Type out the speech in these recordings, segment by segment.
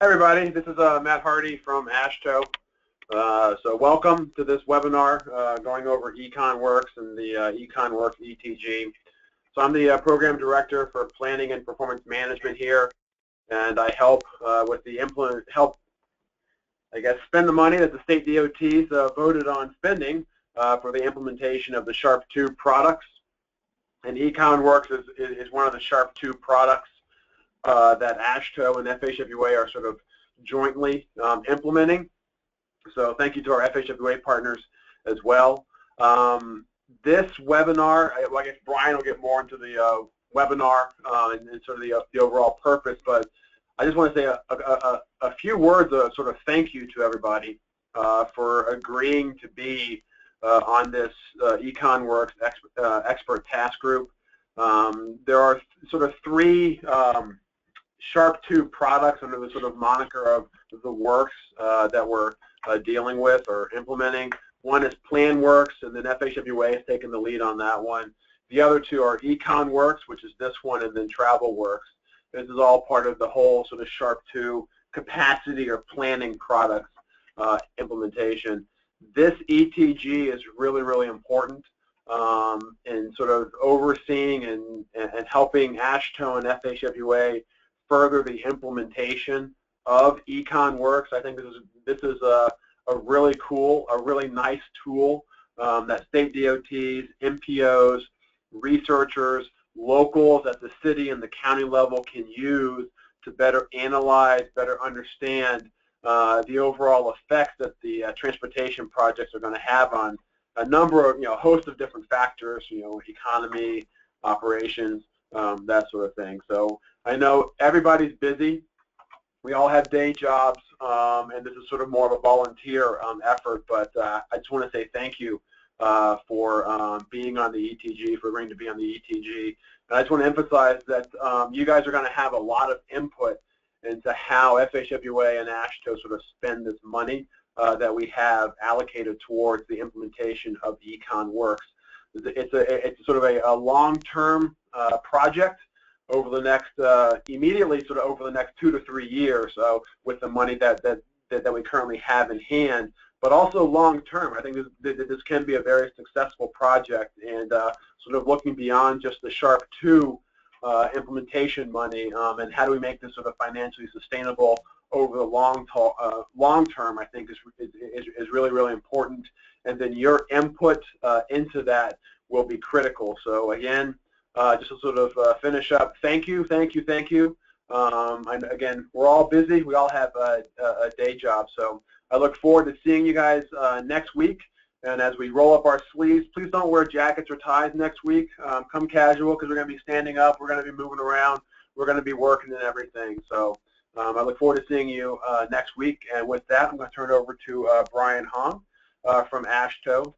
Hi everybody, this is Matt Hardy from AASHTO. So welcome to this webinar going over EconWorks and the EconWorks ETG. So I'm the Program Director for Planning and Performance Management here, and I help with the spend the money that the state DOTs voted on spending for the implementation of the SHARP 2 products. And EconWorks is one of the SHARP 2 products that AASHTO and FHWA are sort of jointly implementing. So thank you to our FHWA partners as well. This webinar, I guess Brian will get more into the webinar and sort of the overall purpose, but I just want to say a few words of sort of thank you to everybody for agreeing to be on this EconWorks expert task group. There are sort of three SHARP 2 products under the sort of moniker of the works that we're dealing with or implementing. One is PlanWorks, and then FHWA has taken the lead on that one. The other two are EconWorks, which is this one, and then TravelWorks. This is all part of the whole sort of SHARP 2 capacity or planning products implementation. This ETG is really, really important in sort of overseeing and helping AASHTO and FHWA further the implementation of EconWorks. I think this is a really cool, a really nice tool that state DOTs, MPOs, researchers, locals at the city and the county level can use to better analyze, better understand the overall effects that the transportation projects are going to have on a number of, host of different factors, economy, operations, that sort of thing. So I know everybody's busy. We all have day jobs, and this is sort of more of a volunteer effort, but I just want to say thank you for being on the ETG, for agreeing to be on the ETG. And I just want to emphasize that you guys are going to have a lot of input into how FHWA and AASHTO sort of spend this money that we have allocated towards the implementation of EconWorks. It's sort of a long-term project over the next, immediately sort of over the next 2 to 3 years, so with the money that we currently have in hand, but also long-term. I think this can be a very successful project, and sort of looking beyond just the SHARP 2 implementation money, and how do we make this sort of financially sustainable over the long term, I think is really, really important. And then your input into that will be critical. So again, just to sort of finish up, thank you. And again, we're all busy. We all have a day job. So I look forward to seeing you guys next week. And as we roll up our sleeves, please don't wear jackets or ties next week. Come casual, because we're going to be standing up. We're going to be moving around. We're going to be working and everything. So I look forward to seeing you next week. And with that, I'm going to turn it over to Brian Hong from AASHTO,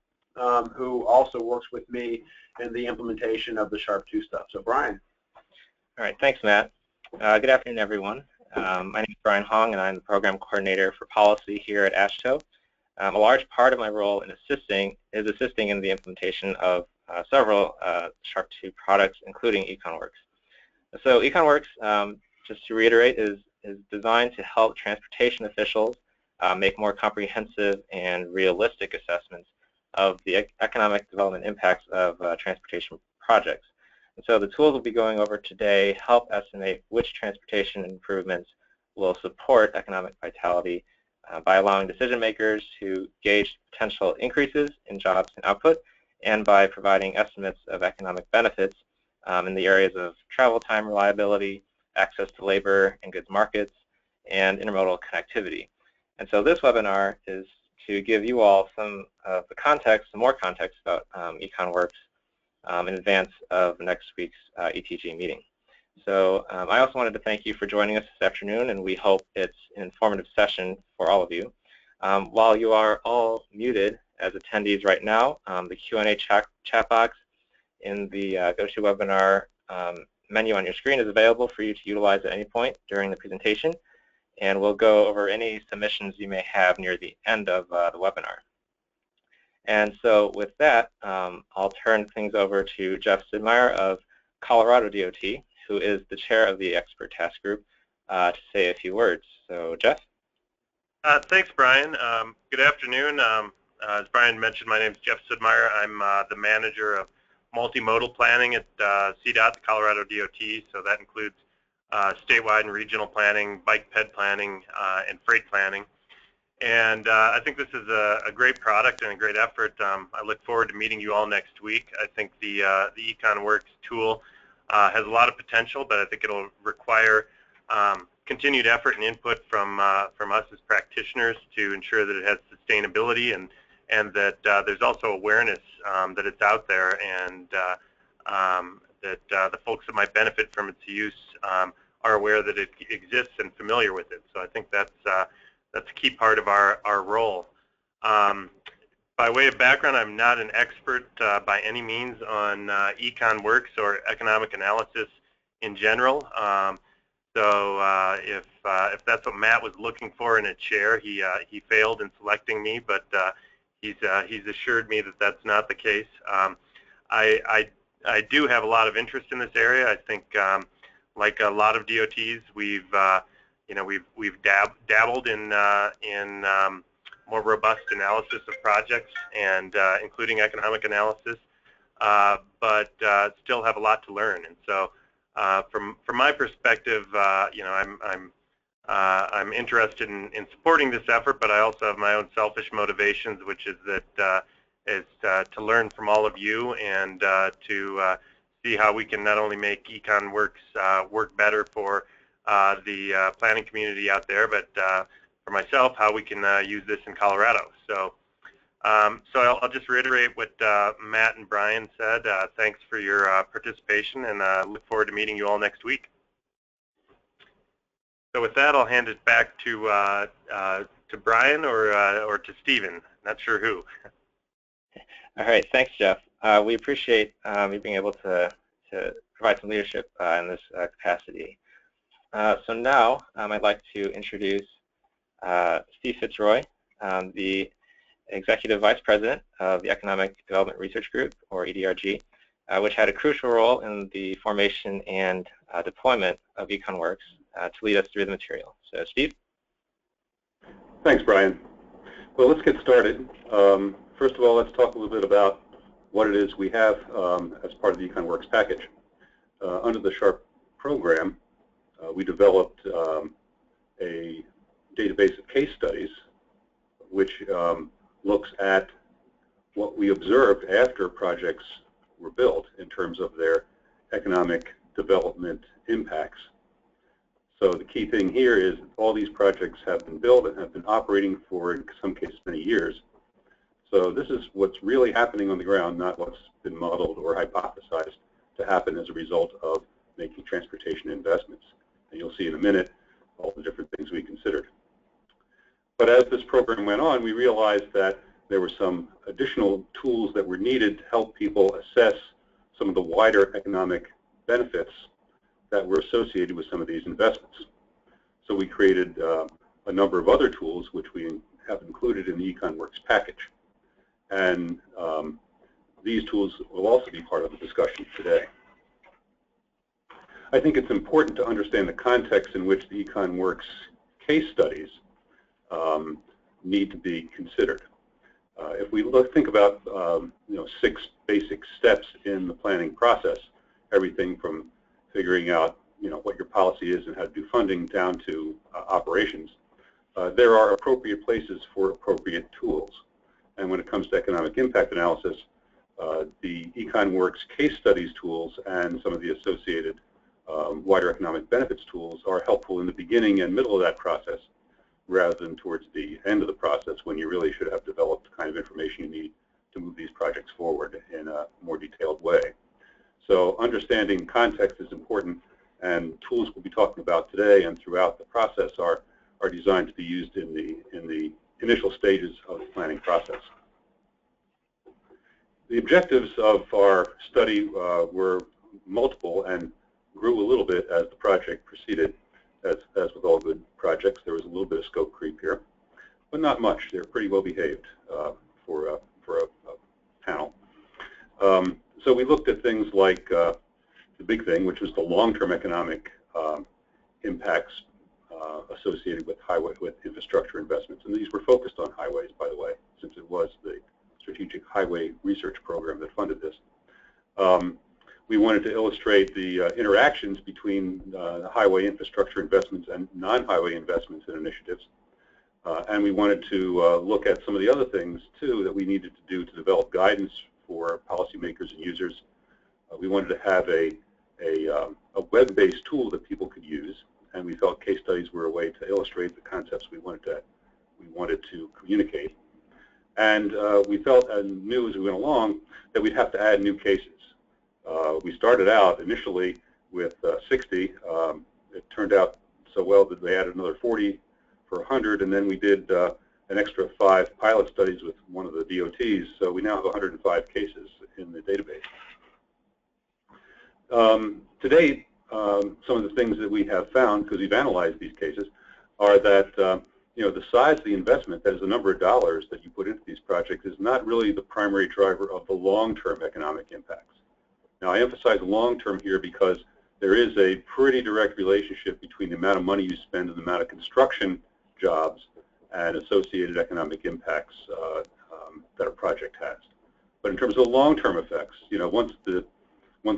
who also works with me in the implementation of the SHARP 2 stuff. So Brian. All right, thanks, Matt. Good afternoon, everyone. My name is Brian Hong, and I'm the Program Coordinator for Policy here at AASHTO. A large part of my role in assisting in the implementation of several SHARP 2 products, including EconWorks. So EconWorks, just to reiterate, is designed to help transportation officials make more comprehensive and realistic assessments of the economic development impacts of transportation projects. And so the tools we'll be going over today help estimate which transportation improvements will support economic vitality by allowing decision makers to gauge potential increases in jobs and output, and by providing estimates of economic benefits in the areas of travel time reliability, access to labor and goods markets, and intermodal connectivity. And so this webinar is to give you all some of the context, some more context about EconWorks in advance of next week's ETG meeting. So I also wanted to thank you for joining us this afternoon, and we hope it's an informative session for all of you. While you are all muted as attendees right now, the Q&A chat box in the GoToWebinar menu on your screen is available for you to utilize at any point during the presentation, and we'll go over any submissions you may have near the end of the webinar. And so with that, I'll turn things over to Jeff Sidmeyer of Colorado DOT, who is the chair of the expert task group, to say a few words. So Jeff? Thanks, Brian. Good afternoon. As Brian mentioned, my name is Jeff Sudmeyer. I'm the manager of multimodal planning at CDOT, the Colorado DOT. So that includes statewide and regional planning, bike ped planning, and freight planning. And I think this is a great product and a great effort. I look forward to meeting you all next week. I think the EconWorks tool has a lot of potential, but I think it'll require continued effort and input from us as practitioners to ensure that it has sustainability and that there's also awareness that it's out there and that the folks that might benefit from its use are aware that it exists and familiar with it. So I think that's a key part of our role. By way of background, I'm not an expert by any means on EconWorks or economic analysis in general. So if that's what Matt was looking for in a chair, he failed in selecting me, but he's assured me that that's not the case. I do have a lot of interest in this area. I think like a lot of DOTs, we've dabbled in more robust analysis of projects and including economic analysis, but still have a lot to learn. And so from my perspective, I'm interested in supporting this effort, but I also have my own selfish motivations, which is that to learn from all of you and to see how we can not only make EconWorks work better for the planning community out there, but for myself, how we can use this in Colorado. So, I'll just reiterate what Matt and Brian said. Thanks for your participation, and look forward to meeting you all next week. So with that, I'll hand it back to Brian or to Stephen. Not sure who. All right, thanks, Jeff. We appreciate you being able to provide some leadership in this capacity. So now I'd like to introduce Steve Fitzroy, the Executive Vice President of the Economic Development Research Group, or EDRG, which had a crucial role in the formation and deployment of EconWorks to lead us through the material. So Steve? Thanks, Brian. Well, let's get started. First of all, let's talk a little bit about what it is we have as part of the EconWorks package. Under the SHARP program, we developed a database of case studies which looks at what we observed after projects were built in terms of their economic development impacts. So the key thing here is all these projects have been built and have been operating for, in some cases, many years. So this is what's really happening on the ground, not what's been modeled or hypothesized to happen as a result of making transportation investments. And you'll see in a minute all the different things we considered. But as this program went on, we realized that there were some additional tools that were needed to help people assess some of the wider economic benefits that were associated with some of these investments. So we created a number of other tools which we have included in the EconWorks package. And these tools will also be part of the discussion today. I think it's important to understand the context in which the EconWorks case studies need to be considered. If we think about 6 basic steps in the planning process, everything from figuring out what your policy is and how to do funding down to operations, there are appropriate places for appropriate tools. And when it comes to economic impact analysis, the EconWorks case studies tools and some of the associated wider economic benefits tools are helpful in the beginning and middle of that process, rather than towards the end of the process when you really should have developed the kind of information you need to move these projects forward in a more detailed way. So understanding context is important, and tools we'll be talking about today and throughout the process are designed to be used in the initial stages of the planning process. The objectives of our study were multiple and grew a little bit as the project proceeded. As with all good projects, there was a little bit of scope creep here, but not much. They're pretty well behaved for a panel. So we looked at things like the big thing, which was the long-term economic impacts associated with infrastructure investments. And these were focused on highways, by the way, since it was the Strategic Highway Research Program that funded this. We wanted to illustrate the interactions between highway infrastructure investments and non-highway investments and initiatives. And we wanted to look at some of the other things, too, that we needed to do to develop guidance for policymakers and users. We wanted to have a web-based tool that people could use, and we felt case studies were a way to illustrate the concepts we wanted to communicate. And we felt and knew as we went along that we'd have to add new cases. We started out initially with 60. It turned out so well that they added another 40 for 100, and then we did an extra 5 pilot studies with one of the DOTs. So we now have 105 cases in the database. To date, some of the things that we have found, because we've analyzed these cases, are that the size of the investment, that is the number of dollars that you put into these projects, is not really the primary driver of the long-term economic impacts. Now, I emphasize long-term here because there is a pretty direct relationship between the amount of money you spend and the amount of construction jobs and associated economic impacts that a project has. But in terms of long-term effects, once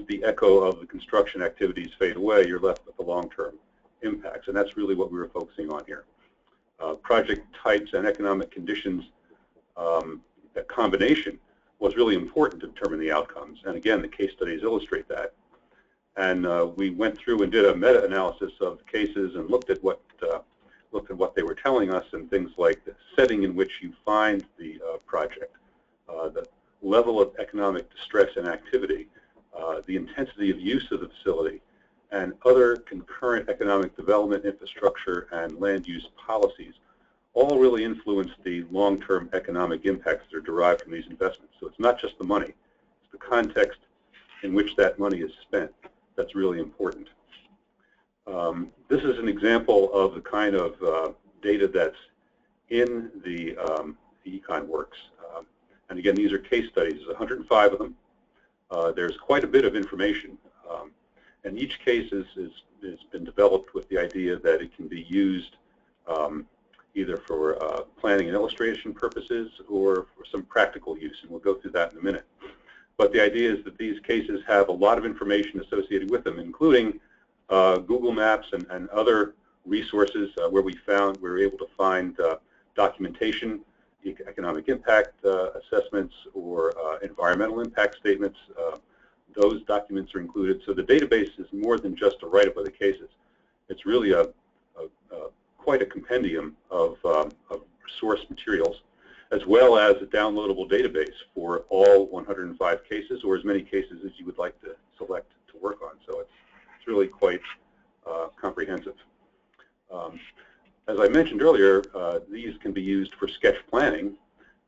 the echo of the construction activities fade away, you're left with the long-term impacts, and that's really what we were focusing on here. Project types and economic conditions, that combination was really important to determine the outcomes. And again, the case studies illustrate that. And we went through and did a meta-analysis of the cases and looked at what they were telling us, and things like the setting in which you find the project, the level of economic distress and activity, the intensity of use of the facility, and other concurrent economic development, infrastructure, and land use policies all really influence the long-term economic impacts that are derived from these investments. So it's not just the money, it's the context in which that money is spent that's really important. This is an example of the kind of data that's in the EconWorks. And again, these are case studies. There's 105 of them. There's quite a bit of information. And each case has been developed with the idea that it can be used either for planning and illustration purposes or for some practical use, and we'll go through that in a minute. But the idea is that these cases have a lot of information associated with them, including Google Maps and other resources where we were able to find documentation, economic impact assessments, or environmental impact statements. Those documents are included. So the database is more than just a write-up of the cases. It's really quite a compendium of source materials, as well as a downloadable database for all 105 cases, or as many cases as you would like to select to work on. So it's really quite comprehensive. As I mentioned earlier, these can be used for sketch planning.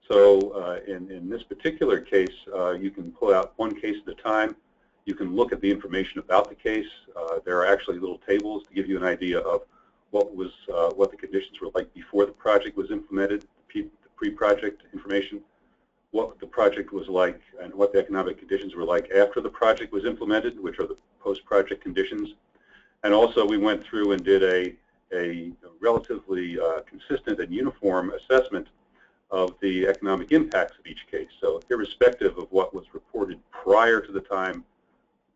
So in this particular case, you can pull out one case at a time. You can look at the information about the case. There are actually little tables to give you an idea of what the conditions were like before the project was implemented, the pre-project information, what the project was like, and what the economic conditions were like after the project was implemented, which are the post-project conditions. And also, we went through and did a relatively consistent and uniform assessment of the economic impacts of each case. So irrespective of what was reported prior to the time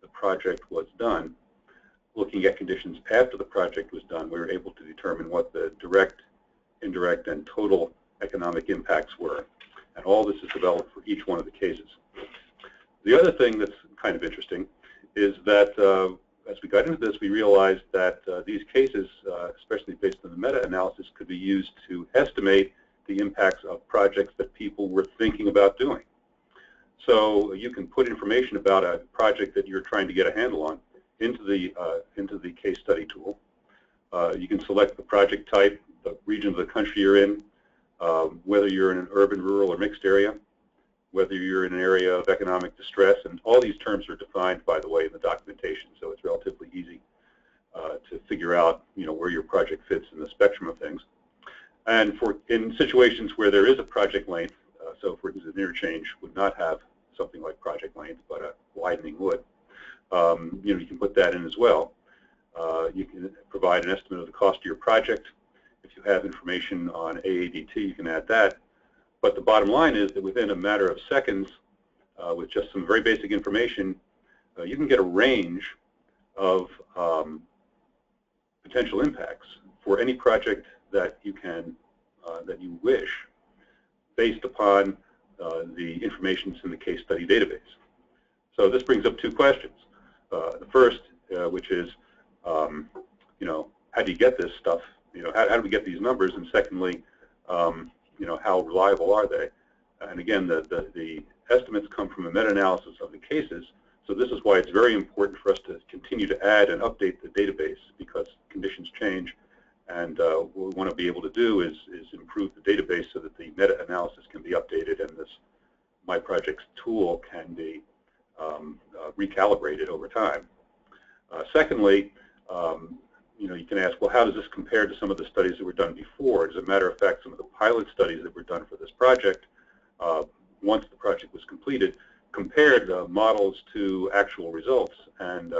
the project was done, looking at conditions after the project was done, we were able to determine what the direct, indirect, and total economic impacts were. And all this is developed for each one of the cases. The other thing that's kind of interesting is that as we got into this, we realized that these cases, especially based on the meta-analysis, could be used to estimate the impacts of projects that people were thinking about doing. So you can put information about a project that you're trying to get a handle on into the case study tool. You can select the project type, the region of the country you're in, whether you're in an urban, rural, or mixed area, whether you're in an area of economic distress, and all these terms are defined, by the way, in the documentation, so it's relatively easy to figure out, where your project fits in the spectrum of things. And in situations where there is a project length, so for instance, an interchange would not have something like project length, but a widening would, you can put that in as well. You can provide an estimate of the cost of your project. If you have information on AADT, you can add that. But the bottom line is that within a matter of seconds, with just some very basic information, you can get a range of potential impacts for any project that you can that you wish, based upon the information that's in the case study database. So this brings up two questions. The first, which is, how do you get this stuff? How do we get these numbers? And secondly, how reliable are they? And again, the estimates come from a meta-analysis of the cases. So this is why it's very important for us to continue to add and update the database, because conditions change, and what we want to be able to do is improve the database so that the meta-analysis can be updated and this My Projects tool can be recalibrated over time. Secondly, you can ask, well, how does this compare to some of the studies that were done before? As a matter of fact, some of the pilot studies that were done for this project, once the project was completed, compared models to actual results. And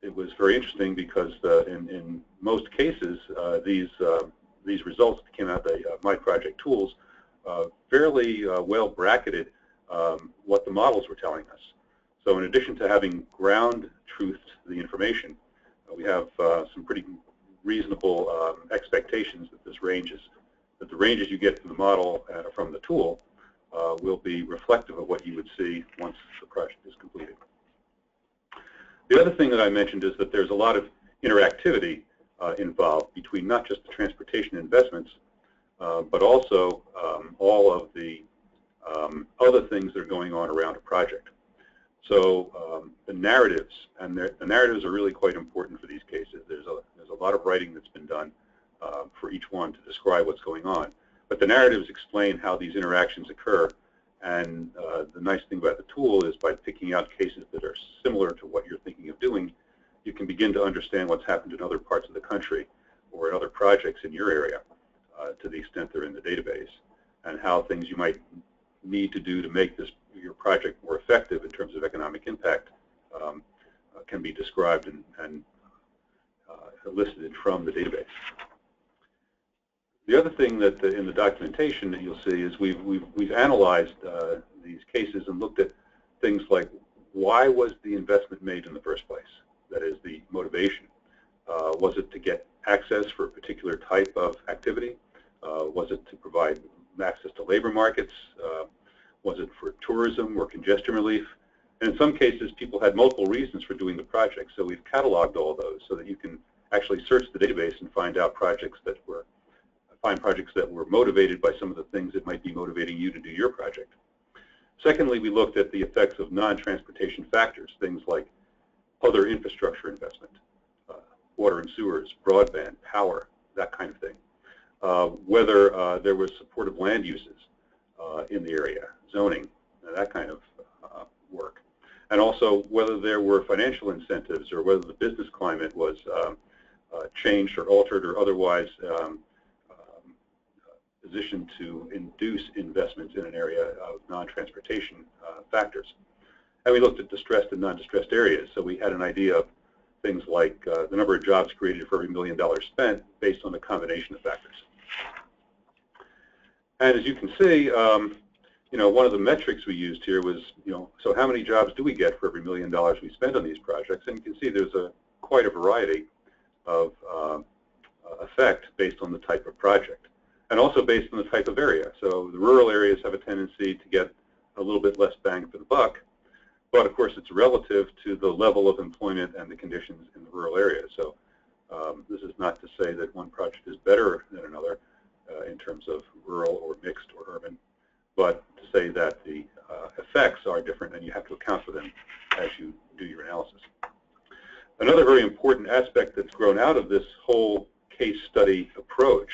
it was very interesting because in most cases, these results that came out of the My Project tools fairly well bracketed what the models were telling us. So in addition to having ground truthed the information, we have some pretty reasonable expectations that the ranges you get from the model from the tool will be reflective of what you would see once the project is completed. The other thing that I mentioned is that there's a lot of interactivity involved between not just the transportation investments, but also all of the other things that are going on around a project. So the narratives, and the narratives are really quite important for these cases. There's a lot of writing that's been done for each one to describe what's going on. But the narratives explain how these interactions occur. And the nice thing about the tool is by picking out cases that are similar to what you're thinking of doing, you can begin to understand what's happened in other parts of the country or in other projects in your area to the extent they're in the database, and how things you might need to do to make your project more effective in terms of economic impact can be described and elicited from the database. The other thing that in the documentation that you'll see is we've analyzed these cases and looked at things like, why was the investment made in the first place? That is, the motivation. Was it to get access for a particular type of activity? Was it to provide access to labor markets? Was it for tourism or congestion relief? And in some cases, people had multiple reasons for doing the project. So we've cataloged all those so that you can actually search the database and find projects that were motivated by some of the things that might be motivating you to do your project. Secondly, we looked at the effects of non-transportation factors, things like other infrastructure investment, water and sewers, broadband, power, that kind of thing. Whether there was supportive land uses in the area, zoning, that kind of work. And also whether there were financial incentives or whether the business climate was changed or altered or otherwise positioned to induce investments in an area of non-transportation factors. And we looked at distressed and non-distressed areas. So we had an idea of things like the number of jobs created for every $1 million spent based on a combination of factors. And as you can see, one of the metrics we used here was, so how many jobs do we get for every $1 million we spend on these projects? And you can see there's quite a variety of effect based on the type of project, and also based on the type of area. So the rural areas have a tendency to get a little bit less bang for the buck, but of course it's relative to the level of employment and the conditions in the rural area. So this is not to say that one project is better than another in terms of rural or mixed or urban, but to say that the effects are different and you have to account for them as you do your analysis. Another very important aspect that's grown out of this whole case study approach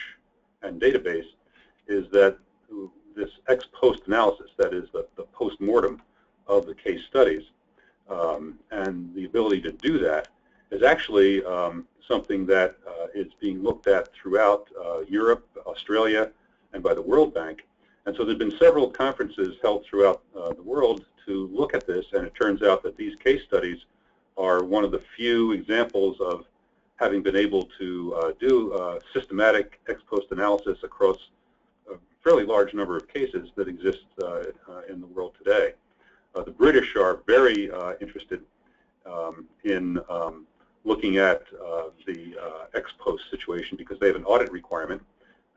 and database is that this ex post analysis, that is the post-mortem of the case studies, and the ability to do that is actually something that is being looked at throughout Europe, Australia, and by the World Bank. And so there have been several conferences held throughout the world to look at this, and it turns out that these case studies are one of the few examples of having been able to do systematic ex post analysis across a fairly large number of cases that exist in the world today. The British are very interested in looking at the ex post situation because they have an audit requirement,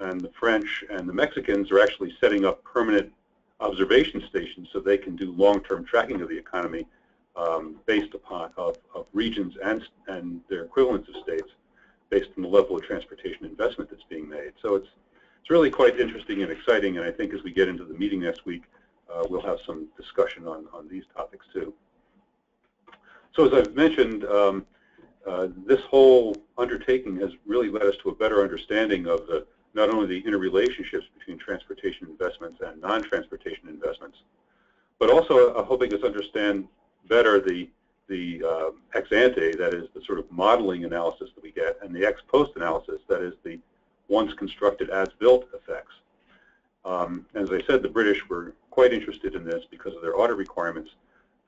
and the French and the Mexicans are actually setting up permanent observation stations so they can do long-term tracking of the economy based upon of regions and their equivalents of states based on the level of transportation investment that's being made. So it's really quite interesting and exciting, and I think as we get into the meeting next week, we'll have some discussion on these topics too. So as I've mentioned, this whole undertaking has really led us to a better understanding of not only the interrelationships between transportation investments and non-transportation investments, but also helping us understand better the ex ante, that is the sort of modeling analysis that we get, and the ex post analysis, that is the once constructed as built effects. As I said, the British were quite interested in this because of their audit requirements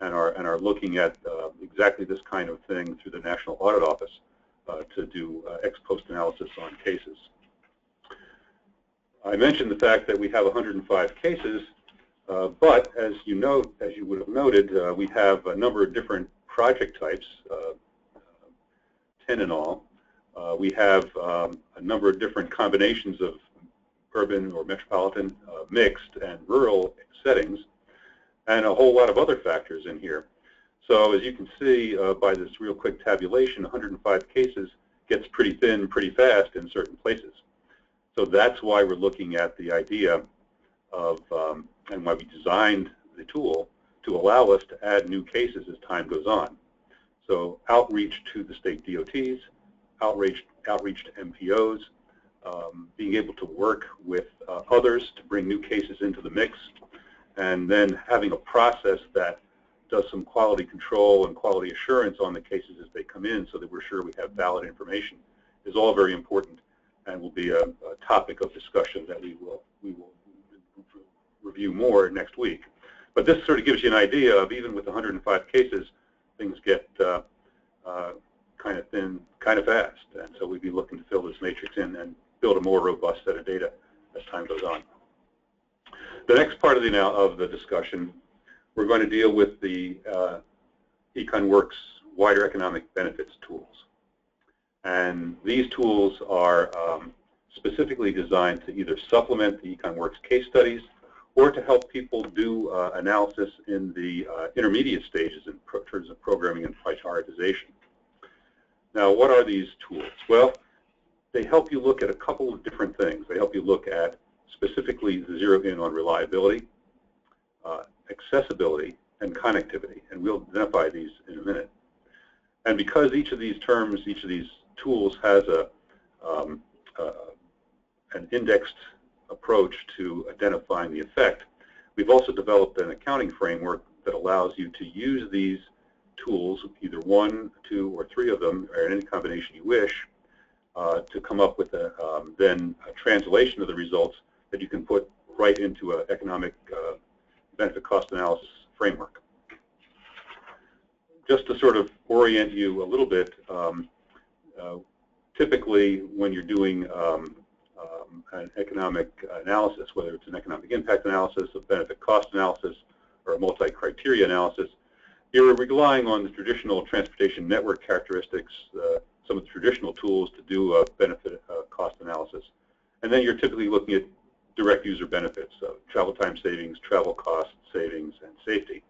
and are looking at exactly this kind of thing through the National Audit Office to do ex post analysis on cases. I mentioned the fact that we have 105 cases, but as you would have noted, we have a number of different project types, 10 in all. We have a number of different combinations of urban or metropolitan, mixed, and rural settings, and a whole lot of other factors in here. So as you can see by this real quick tabulation, 105 cases gets pretty thin pretty fast in certain places. So that's why we're looking at the idea of, and why we designed the tool to allow us to add new cases as time goes on. So outreach to the state DOTs, outreach to MPOs, being able to work with others to bring new cases into the mix, and then having a process that does some quality control and quality assurance on the cases as they come in so that we're sure we have valid information is all very important and will be a topic of discussion that we will review more next week. But this sort of gives you an idea of, even with 105 cases, things get kind of thin, kind of fast. And so we'd be looking to fill this matrix in and build a more robust set of data as time goes on. The next part of the discussion, we're going to deal with the EconWorks wider economic benefits tools. And these tools are specifically designed to either supplement the EconWorks case studies or to help people do analysis in the intermediate stages in terms of programming and prioritization. Now, what are these tools? Well, they help you look at a couple of different things. They help you look at specifically zero in on reliability, accessibility, and connectivity. And we'll identify these in a minute. And because each of these terms, each of these tools has an indexed approach to identifying the effect, we've also developed an accounting framework that allows you to use these tools, either one, two, or three of them, or in any combination you wish, to come up with then a translation of the results that you can put right into an economic benefit cost analysis framework. Just to sort of orient you a little bit, typically when you're doing an economic analysis, whether it's an economic impact analysis, a benefit cost analysis, or a multi-criteria analysis, you're relying on the traditional transportation network characteristics, some of the traditional tools to do a benefit cost analysis. And then you're typically looking at direct user benefits, so travel time savings, travel cost savings, and safety.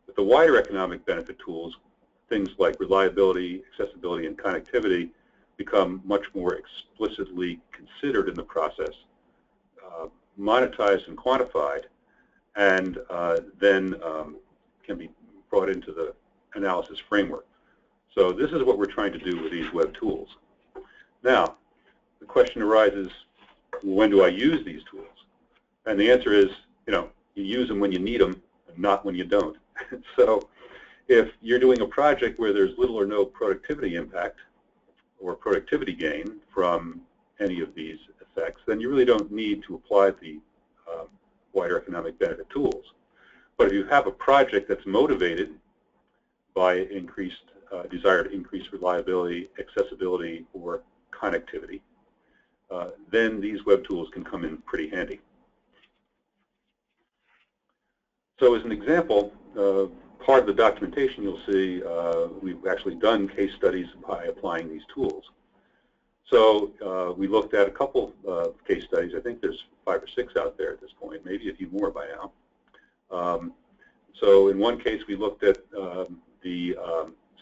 With the wider economic benefit tools, things like reliability, accessibility, and connectivity become much more explicitly considered in the process, monetized and quantified, and then can be brought into the analysis framework. So this is what we're trying to do with these web tools. Now, the question arises, when do I use these tools? And the answer is, you use them when you need them, and not when you don't. So if you're doing a project where there's little or no productivity impact or productivity gain from any of these effects, then you really don't need to apply the wider economic benefit tools. But if you have a project that's motivated by desire to increase reliability, accessibility, or connectivity, then these web tools can come in pretty handy. So as an example, part of the documentation you'll see, we've actually done case studies by applying these tools. So we looked at a couple of case studies. I think there's 5 or 6 out there at this point, maybe a few more by now. So in one case, we looked at the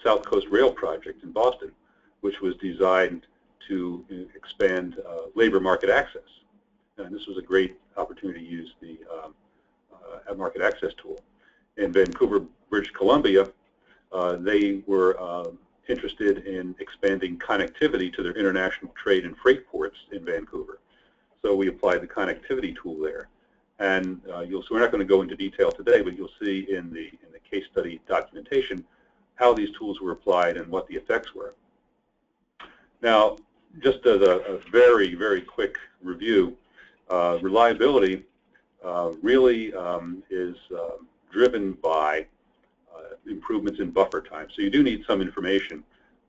South Coast Rail project in Boston, which was designed to expand labor market access. And this was a great opportunity to use the market access tool. In Vancouver, British Columbia, they were interested in expanding connectivity to their international trade and freight ports in Vancouver. So we applied the connectivity tool there. And so we're not going to go into detail today, but you'll see in the case study documentation how these tools were applied and what the effects were. Now, just as a very, very quick review, reliability really is driven by improvements in buffer time. So you do need some information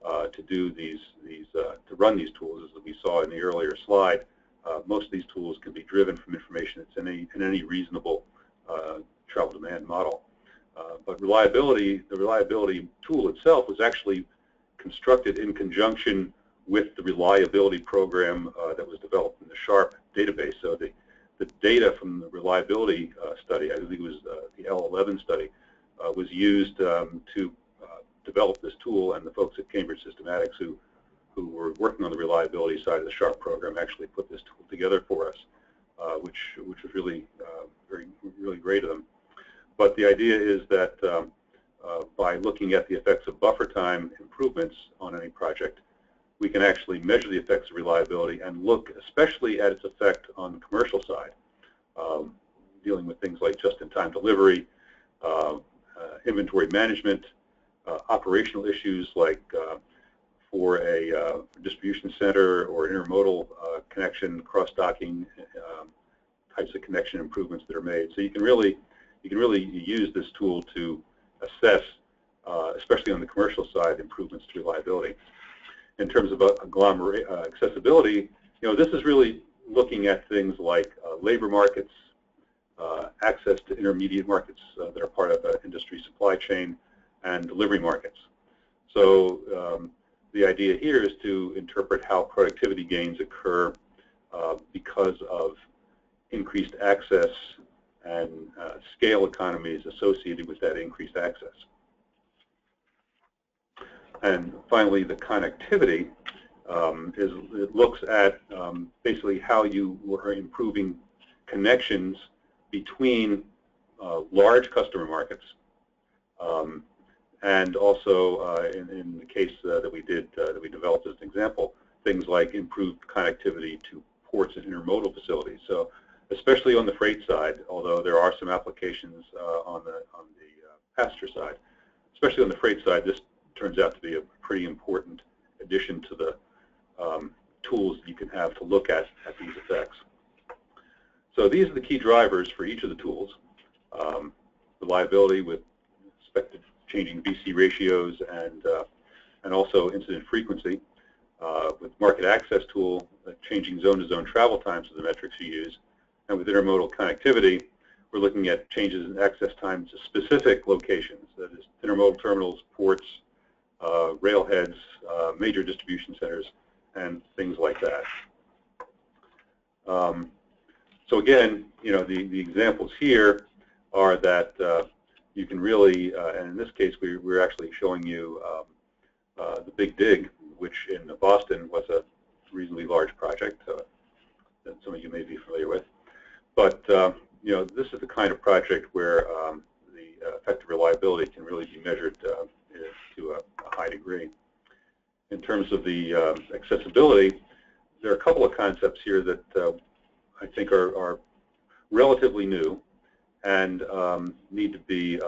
to do to run these tools, as we saw in the earlier slide. Most of these tools can be driven from information that's in any reasonable travel demand model. But the reliability tool itself was actually constructed in conjunction with the reliability program that was developed in the SHARP database. So the data from the reliability study, I believe it was the L11 study, was used to develop this tool, and the folks at Cambridge Systematics who were working on the reliability side of the SHARP program actually put this tool together for us, which was really really great of them. But the idea is that by looking at the effects of buffer time improvements on any project, we can actually measure the effects of reliability and look especially at its effect on the commercial side, dealing with things like just-in-time delivery, inventory management, operational issues like for a distribution center or intermodal connection, cross-docking types of connection improvements that are made. So you can really use this tool to assess, especially on the commercial side, improvements to reliability. In terms of accessibility, this is really looking at things like labor markets, access to intermediate markets that are part of the industry supply chain, and delivery markets. So the idea here is to interpret how productivity gains occur because of increased access and scale economies associated with that increased access. And finally, the connectivity it looks at basically how you are improving connections between large customer markets, and also in the case that we developed as an example, things like improved connectivity to ports and intermodal facilities. So especially on the freight side, although there are some applications on the passenger side, especially on the freight side, this turns out to be a pretty important addition to the tools that you can have to look at these effects. So these are the key drivers for each of the tools. Reliability with respect to changing BC ratios and also incident frequency. With market access tool, changing zone-to-zone travel times are the metrics you use. And with intermodal connectivity, we're looking at changes in access time to specific locations, that is intermodal terminals, ports, railheads, major distribution centers, and things like that. So again, the examples here are that you can really, and in this case, we're actually showing you the Big Dig, which in Boston was a reasonably large project that some of you may be familiar with. But this is the kind of project where the effective reliability can really be measured to a high degree. In terms of the accessibility, there are a couple of concepts here that I think are relatively new and need to be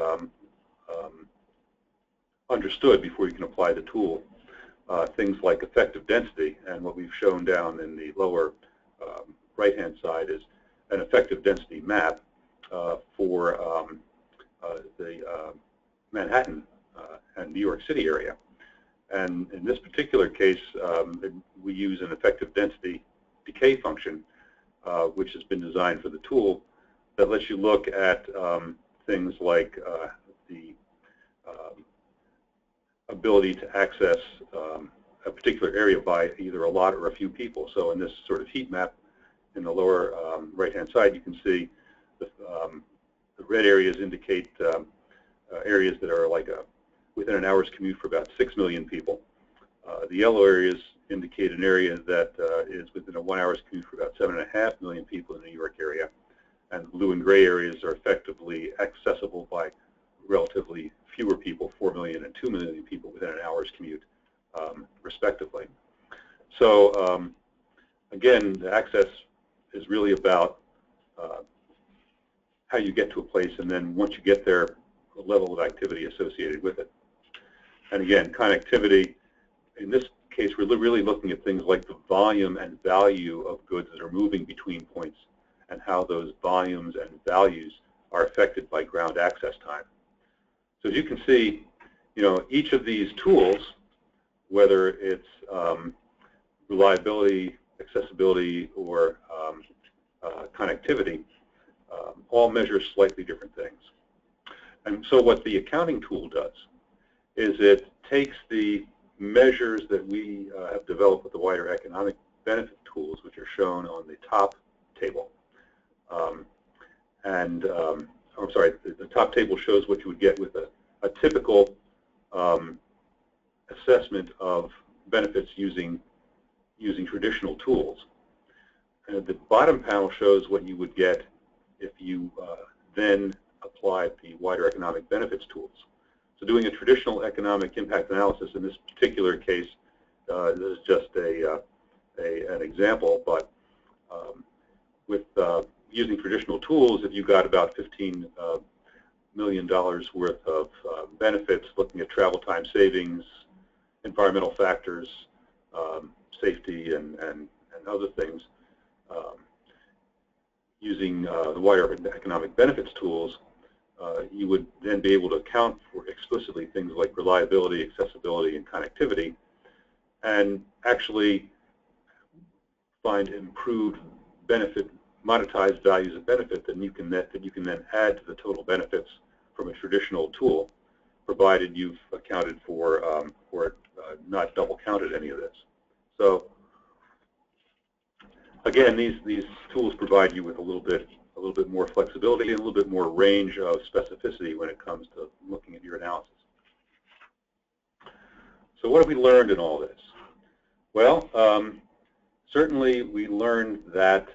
understood before you can apply the tool. Things like effective density, and what we've shown down in the lower right-hand side is an effective density map for the Manhattan and New York City area. And in this particular case, we use an effective density decay function, which has been designed for the tool, that lets you look at things like the ability to access a particular area by either a lot or a few people. So in this sort of heat map in the lower right-hand side, you can see the red areas indicate areas that are like within an hour's commute for about 6 million people. The yellow areas indicate an area that is within a 1 hour's commute for about 7.5 million people in the New York area. And blue and gray areas are effectively accessible by relatively fewer people, 4 million and 2 million people within an hour's commute, respectively. So again, the access is really about how you get to a place, and then once you get there, the level of activity associated with it. And again, connectivity, in this case, we're really looking at things like the volume and value of goods that are moving between points and how those volumes and values are affected by ground access time. So as you can see, each of these tools, whether it's reliability, accessibility, or connectivity, all measure slightly different things. And so what the accounting tool does is it takes the measures that we have developed with the wider economic benefit tools, which are shown on the top table. I'm sorry, the top table shows what you would get with a typical assessment of benefits using traditional tools. And the bottom panel shows what you would get if you then applied the wider economic benefits tools. So doing a traditional economic impact analysis in this particular case, this is just an example, but with using traditional tools, if you got about $15 million worth of benefits, looking at travel time savings, environmental factors, safety, and other things, using the wider economic benefits tools, you would then be able to account for explicitly things like reliability, accessibility, and connectivity, and actually find improved benefit, monetized values of benefit that you can then add to the total benefits from a traditional tool, provided you've accounted for not double counted any of this. So again, these tools provide you with a little bit more flexibility and a little bit more range of specificity when it comes to looking at your analysis. So what have we learned in all this? Well, certainly we learned that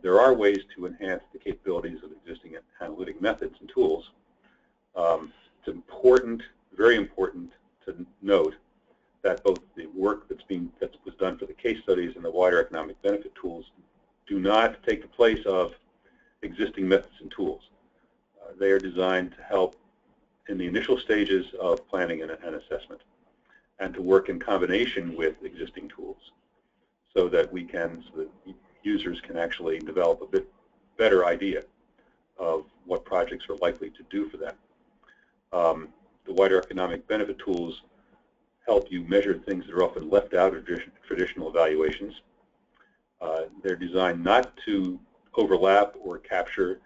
there are ways to enhance the capabilities of existing analytic methods and tools. It's important, very important, to note that both the work that was done for the case studies and the wider economic benefit tools do not take the place of existing methods and tools. They are designed to help in the initial stages of planning and assessment, and to work in combination with existing tools, so that users can actually develop a bit better idea of what projects are likely to do for them. The wider economic benefit tools help you measure things that are often left out of traditional evaluations. They're designed not to overlap or capture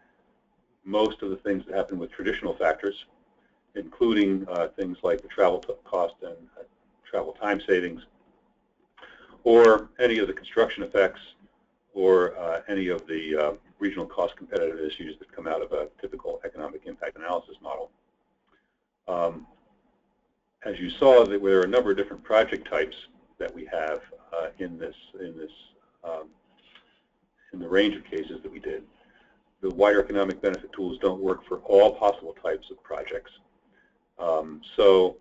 most of the things that happen with traditional factors, including things like the travel cost and travel time savings, or any of the construction effects, or any of the regional cost competitive issues that come out of a typical economic impact analysis model. As you saw, there were a number of different project types that we have in the range of cases that we did. The wider economic benefit tools don't work for all possible types of projects. The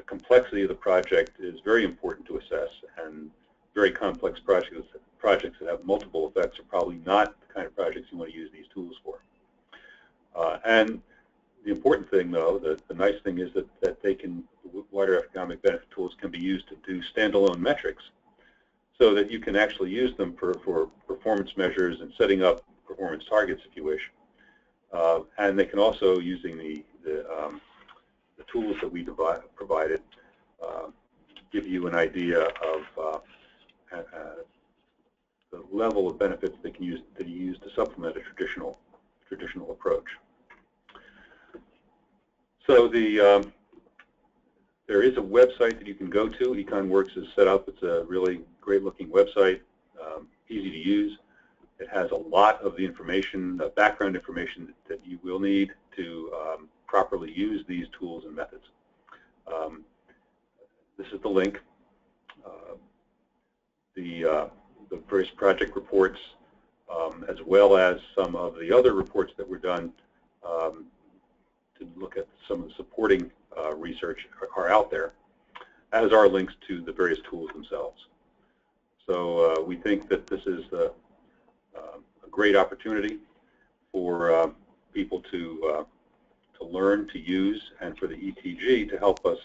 complexity of the project is very important to assess, and very complex projects that have multiple effects are probably not the kind of projects you want to use these tools for. And the important thing, though, the nice thing is that wider economic benefit tools can be used to do standalone metrics, so that you can actually use them for performance measures and setting up performance targets, if you wish. And they can also, using the the tools that we provided give you an idea of the level of benefits that you use to supplement a traditional approach. So there is a website that you can go to. EconWorks is set up. It's a really great-looking website, easy to use. It has a lot of the information, background information that you will need to properly use these tools and methods. This is the link. The various project reports, as well as some of the other reports that were done to look at some of the supporting research are out there, as are links to the various tools themselves. So we think that this is a great opportunity for people to learn, to use, and for the ETG to help us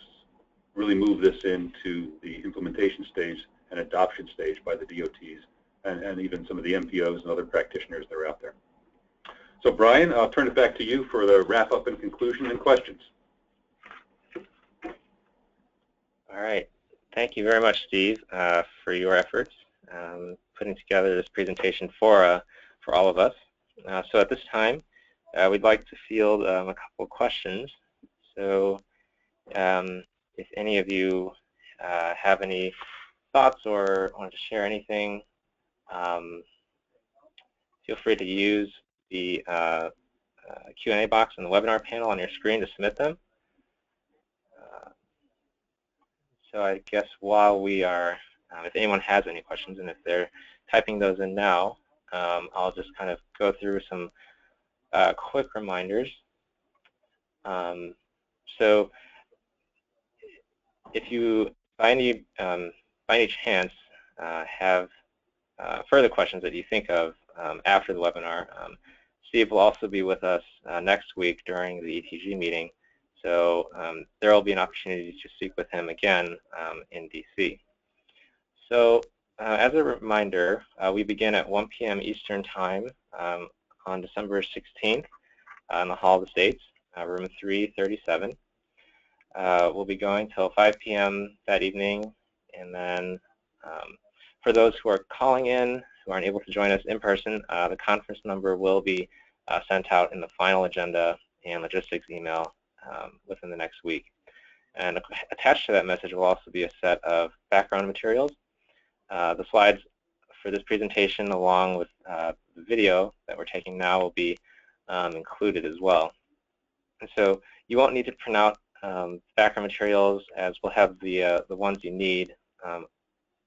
really move this into the implementation stage and adoption stage by the DOTs and even some of the MPOs and other practitioners that are out there. So Brian, I'll turn it back to you for the wrap-up and conclusion and questions. All right. Thank you very much, Steve, for your efforts putting together this presentation for all of us. So at this time, we'd like to field a couple of questions. So if any of you have any thoughts or want to share anything, feel free to use the Q&A box in the webinar panel on your screen to submit them. So I guess while we are, if anyone has any questions, and if they're typing those in now, I'll just kind of go through some quick reminders. So if you, by any chance, have further questions that you think of after the webinar, Steve will also be with us next week during the ETG meeting. So there will be an opportunity to speak with him again in DC. So as a reminder, we begin at 1 p.m. Eastern Time on December 16th in the Hall of the States, room 337. We'll be going till 5 p.m. that evening, and then for those who are calling in, who aren't able to join us in person, the conference number will be sent out in the final agenda and logistics email within the next week. And attached to that message will also be a set of background materials. The slides for this presentation, along with the video that we're taking now, will be included as well. And so you won't need to print out background materials, as we'll have the ones you need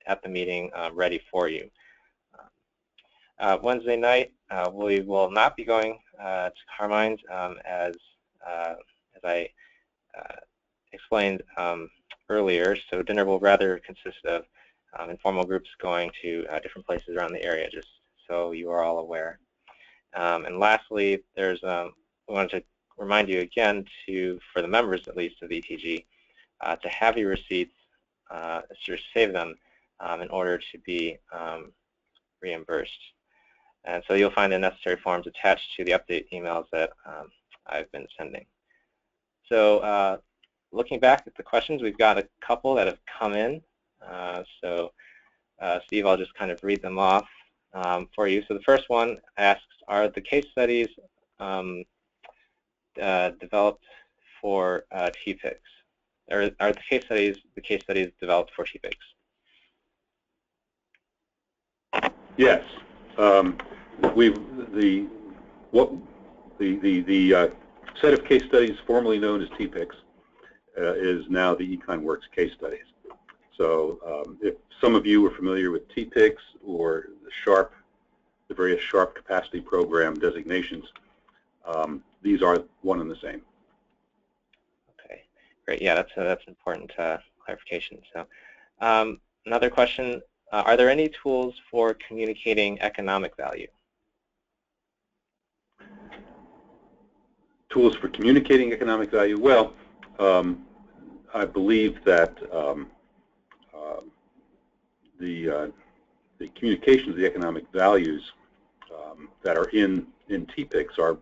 at the meeting ready for you. Wednesday night, we will not be going to Carmine's, as I explained earlier. So dinner will rather consist of informal groups going to different places around the area, just so you are all aware. And lastly, there's we wanted to remind you again for the members at least of ETG, to have your receipts, to save them in order to be reimbursed. And so you'll find the necessary forms attached to the update emails that I've been sending. So looking back at the questions, we've got a couple that have come in. So Steve, I'll just kind of read them off for you. So the first one asks, are the case studies developed for TPICs? Or are the case studies developed for TPICs? Yes. The set of case studies formerly known as TPICs is now the EconWorks case studies. So if some of you are familiar with TPICs or the various SHARP capacity program designations, these are one and the same. Okay, great. Yeah, that's important clarification. So another question, are there any tools for communicating economic value? Tools for communicating economic value? Well, I believe that the communications of the economic values that are in TPICs are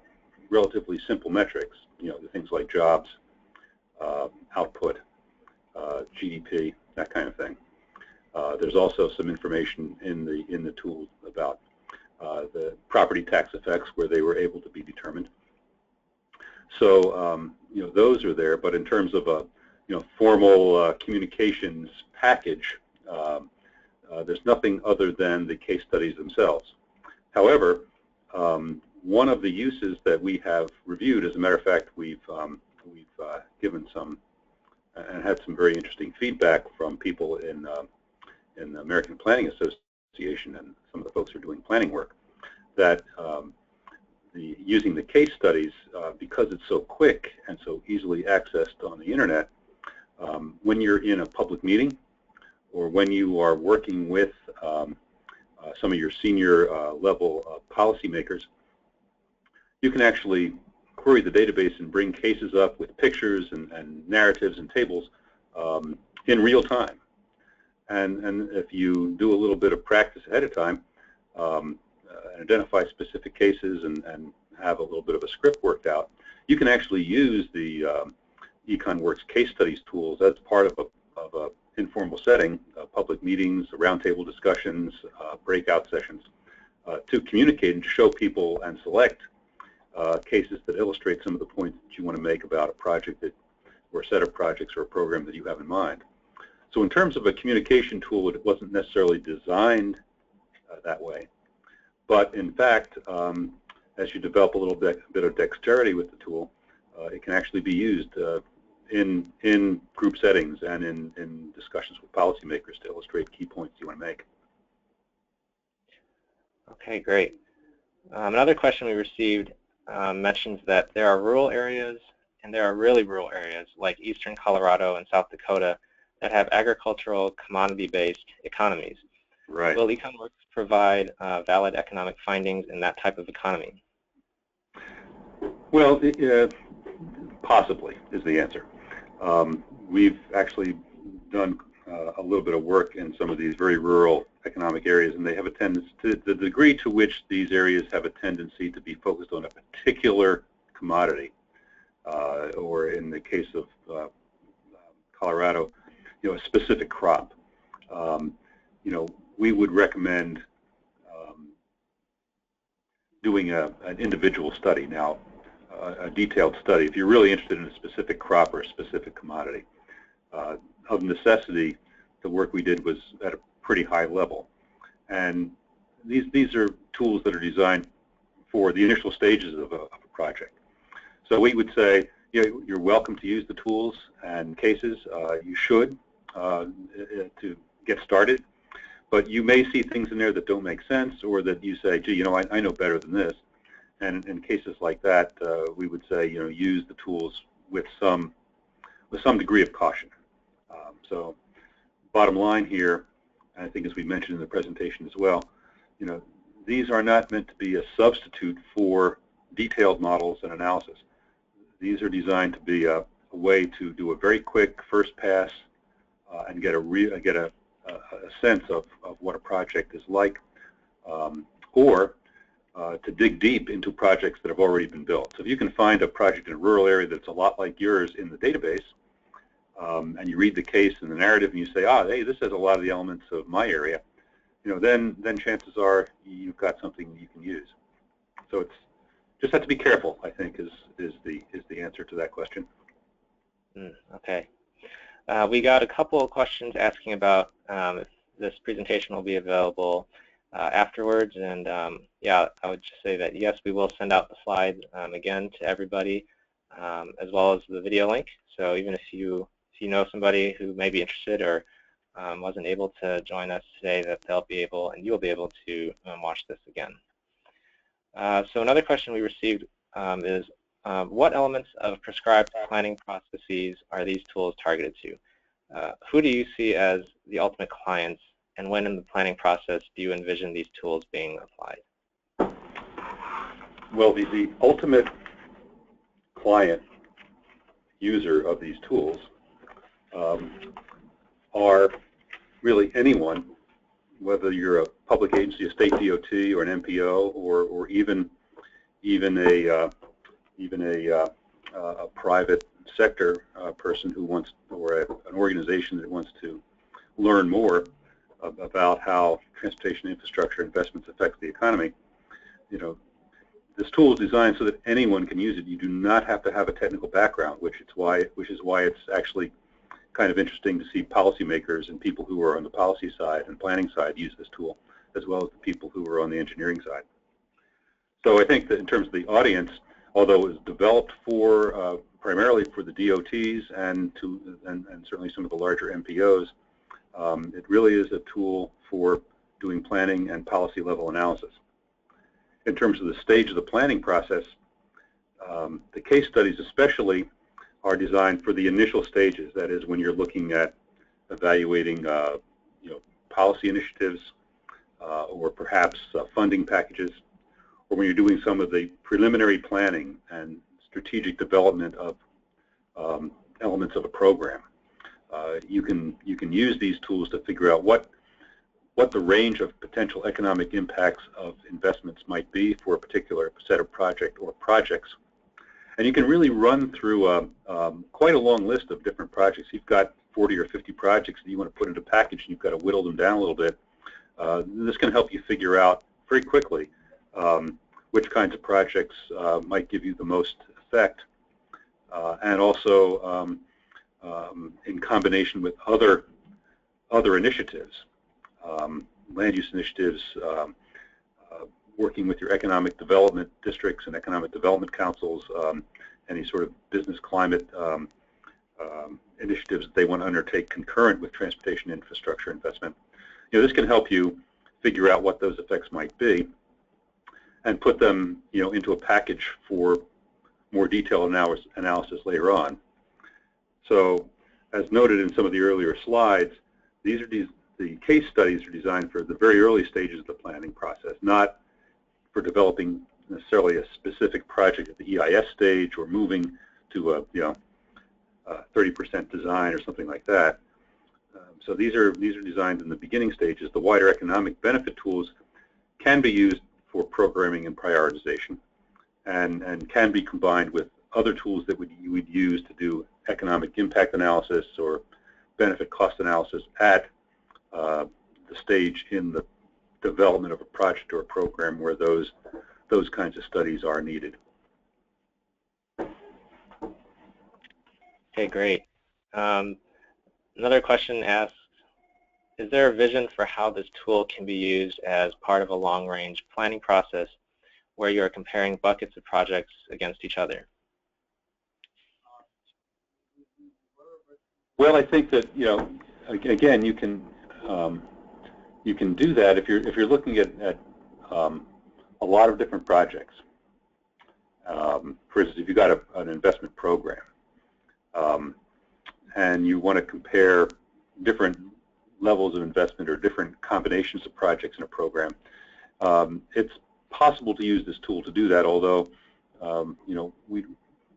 relatively simple metrics. the things like jobs, output, GDP, that kind of thing. There's also some information in the tool about the property tax effects where they were able to be determined. So those are there, but in terms of a formal communications package, there's nothing other than the case studies themselves. However, one of the uses that we have reviewed, as a matter of fact, we've given some and had some very interesting feedback from people in the American Planning Association and some of the folks who are doing planning work, that using the case studies, because it's so quick and so easily accessed on the internet, when you're in a public meeting or when you are working with some of your senior level policymakers, you can actually query the database and bring cases up with pictures and narratives and tables in real time. And if you do a little bit of practice ahead of time, identify specific cases and have a little bit of a script worked out, you can actually use the EconWorks case studies tools as part of a informal setting, public meetings, roundtable discussions, breakout sessions, to communicate and show people and select cases that illustrate some of the points that you want to make about a project or a set of projects or a program that you have in mind. So in terms of a communication tool, it wasn't necessarily designed that way. But in fact, as you develop a little bit of dexterity with the tool, it can actually be used in group settings and in discussions with policymakers to illustrate key points you want to make. Okay, great. Another question we received mentions that there are rural areas and there are really rural areas like eastern Colorado and South Dakota that have agricultural commodity-based economies. Right. Will EconWorks provide valid economic findings in that type of economy? Well, possibly is the answer. We've actually done a little bit of work in some of these very rural economic areas, and they have a tendency, to the degree to which these areas have a tendency to be focused on a particular commodity, or in the case of Colorado, a specific crop. We would recommend doing an individual study. Now, a detailed study, if you're really interested in a specific crop or a specific commodity. Of necessity, the work we did was at a pretty high level. And these are tools that are designed for the initial stages of a project. So we would say, you're welcome to use the tools and cases. You should to get started. But you may see things in there that don't make sense, or that you say, gee, I know better than this. And in cases like that, we would say, use the tools with some degree of caution. So, bottom line here, I think as we mentioned in the presentation as well, these are not meant to be a substitute for detailed models and analysis. These are designed to be a way to do a very quick first pass and get a sense of what a project is like, or to dig deep into projects that have already been built. So if you can find a project in a rural area that's a lot like yours in the database, and you read the case and the narrative and you say, hey, this has a lot of the elements of my area, then chances are you've got something you can use. So it's just have to be careful, I think, is the answer to that question. Okay. We got a couple of questions asking about if this presentation will be available afterwards, and yeah, I would just say that yes, we will send out the slides again to everybody, as well as the video link. So even if you know somebody who may be interested or wasn't able to join us today, that they'll be able, and you'll be able to watch this again. So another question we received is, what elements of prescribed planning processes are these tools targeted to? Who do you see as the ultimate clients, and when in the planning process do you envision these tools being applied? Well, the ultimate client user of these tools are really anyone, whether you're a public agency, a state DOT, or an MPO, or even a a private sector person who wants, or an organization that wants to learn more about how transportation infrastructure investments affect the economy, this tool is designed so that anyone can use it. You do not have to have a technical background, which is why it's actually kind of interesting to see policymakers and people who are on the policy side and planning side use this tool, as well as the people who are on the engineering side. So I think that in terms of the audience, although it was developed for primarily for the DOTs and certainly some of the larger MPOs, it really is a tool for doing planning and policy level analysis. In terms of the stage of the planning process, the case studies especially are designed for the initial stages. That is, when you're looking at evaluating policy initiatives or perhaps funding packages, or when you're doing some of the preliminary planning and strategic development of elements of a program. You can use these tools to figure out what the range of potential economic impacts of investments might be for a particular set of project or projects. And you can really run through quite a long list of different projects. You've got 40 or 50 projects that you want to put into a package, and you've got to whittle them down a little bit. This can help you figure out very quickly which kinds of projects might give you the most effect, and also in combination with other initiatives, land use initiatives, working with your economic development districts and economic development councils, any sort of business climate initiatives that they want to undertake concurrent with transportation infrastructure investment. This can help you figure out what those effects might be and put them into a package for more detailed analysis later on. So, as noted in some of the earlier slides, the case studies are designed for the very early stages of the planning process, not for developing necessarily a specific project at the EIS stage or moving to a 30% design or something like that. So these are designed in the beginning stages. The wider economic benefit tools can be used for programming and prioritization, and can be combined with other tools that you would use to do economic impact analysis or benefit cost analysis at the stage in the development of a project or a program where those kinds of studies are needed. Okay, great. Another question asks, is there a vision for how this tool can be used as part of a long-range planning process where you are comparing buckets of projects against each other? Well, I think that again, you can do that if you're looking at a lot of different projects. For instance, if you've got an investment program and you want to compare different levels of investment or different combinations of projects in a program, it's possible to use this tool to do that. Although,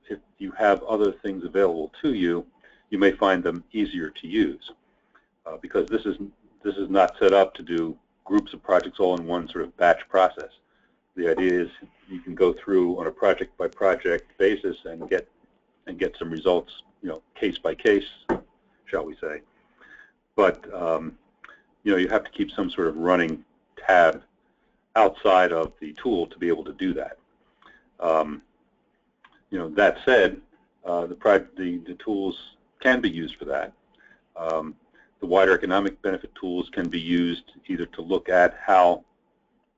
if you have other things available to you, you may find them easier to use because this is not set up to do groups of projects all in one sort of batch process. The idea is you can go through on a project by project basis and get some results, case by case, shall we say. But you have to keep some sort of running tab outside of the tool to be able to do that. That said, the tools can be used for that. The wider economic benefit tools can be used either to look at how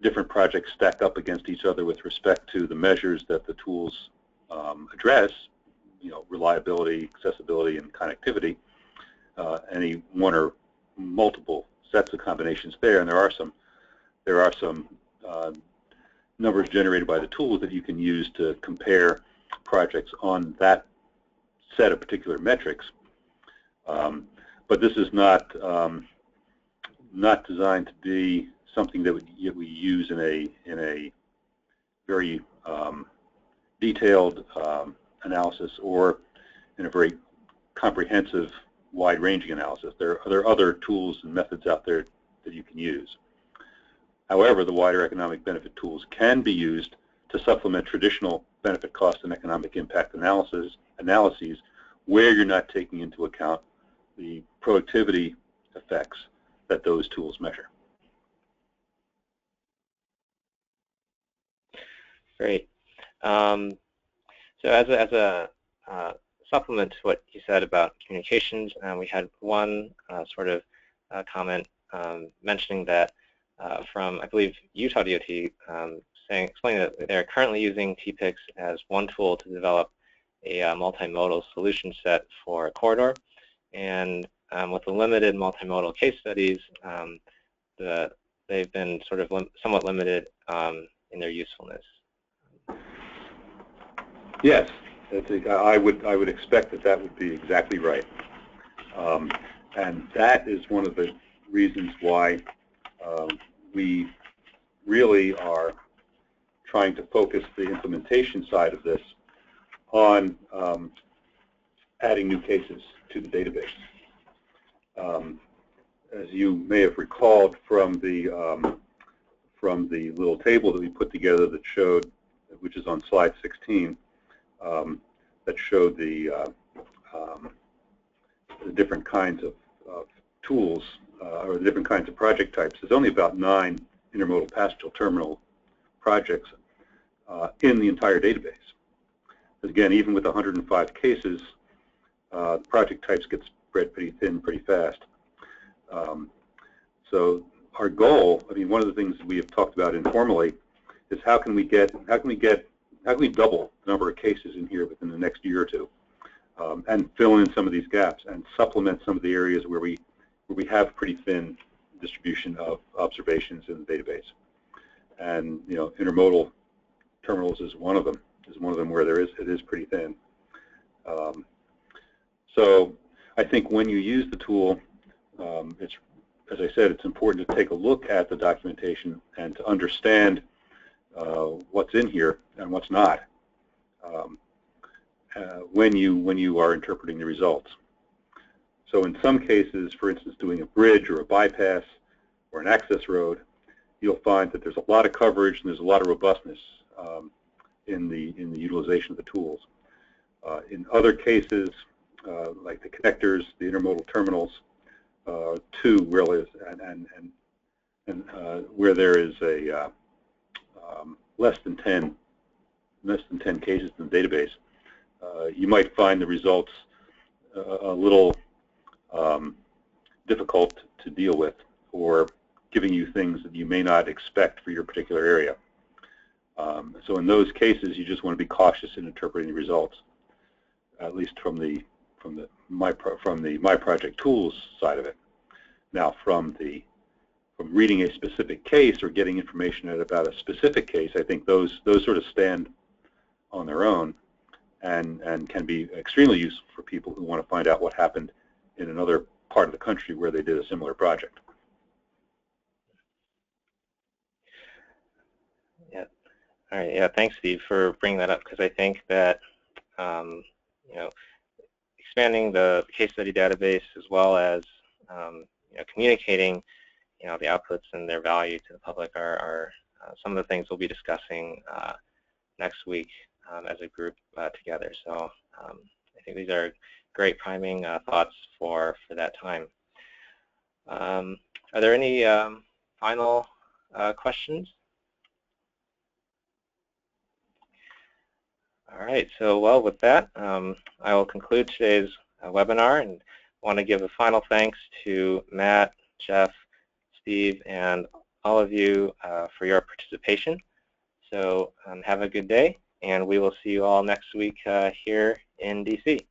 different projects stack up against each other with respect to the measures that the tools address, reliability, accessibility, and connectivity. Any one or multiple sets of combinations there, and there are some numbers generated by the tools that you can use to compare projects on that set of particular metrics. But this is not designed to be something that we use in a very detailed analysis or in a very comprehensive, wide-ranging analysis. There are other tools and methods out there that you can use. However, the wider economic benefit tools can be used to supplement traditional benefit, cost, and economic impact analyses where you're not taking into account the productivity effects that those tools measure. Great. So as a supplement to what you said about communications, we had one sort of comment mentioning that from, I believe, Utah DOT, explaining that they're currently using TPICS as one tool to develop a multimodal solution set for a corridor. And with the limited multimodal case studies, they've been sort of somewhat limited in their usefulness. Yes, I would expect that that would be exactly right, and that is one of the reasons why we really are trying to focus the implementation side of this on adding new cases to the database. As you may have recalled from the little table that we put together that showed, which is on slide 16, that showed the different kinds of tools or the different kinds of project types. There's only about 9 intermodal passenger terminal projects in the entire database. Again, even with 105 cases, project types get spread pretty thin pretty fast. So our goal, I mean, one of the things we have talked about informally is how can we double the number of cases in here within the next year or two, and fill in some of these gaps and supplement some of the areas where we have pretty thin distribution of observations in the database. And intermodal terminals is one of them. Where it is pretty thin. So I think when you use the tool, as I said, it's important to take a look at the documentation and to understand what's in here and what's not when you are interpreting the results. So in some cases, for instance, doing a bridge or a bypass or an access road, you'll find that there's a lot of coverage and there's a lot of robustness in the utilization of the tools. In other cases, like the connectors, the intermodal terminals, two really, and where there is a less than 10 cases in the database, you might find the results a little difficult to deal with, or giving you things that you may not expect for your particular area. So in those cases, you just want to be cautious in interpreting the results, at least from the My Project Tools side of it. Now, from reading a specific case or getting information about a specific case, I think those sort of stand on their own and can be extremely useful for people who want to find out what happened in another part of the country where they did a similar project. Yeah. All right. Yeah. Thanks, Steve, for bringing that up, because I think that expanding the case study database as well as communicating the outputs and their value to the public are some of the things we'll be discussing next week as a group together. So I think these are great priming thoughts for that time. Are there any final questions? All right, so well, with that, I will conclude today's webinar and want to give a final thanks to Matt, Jeff, Steve, and all of you for your participation. So have a good day, and we will see you all next week here in DC.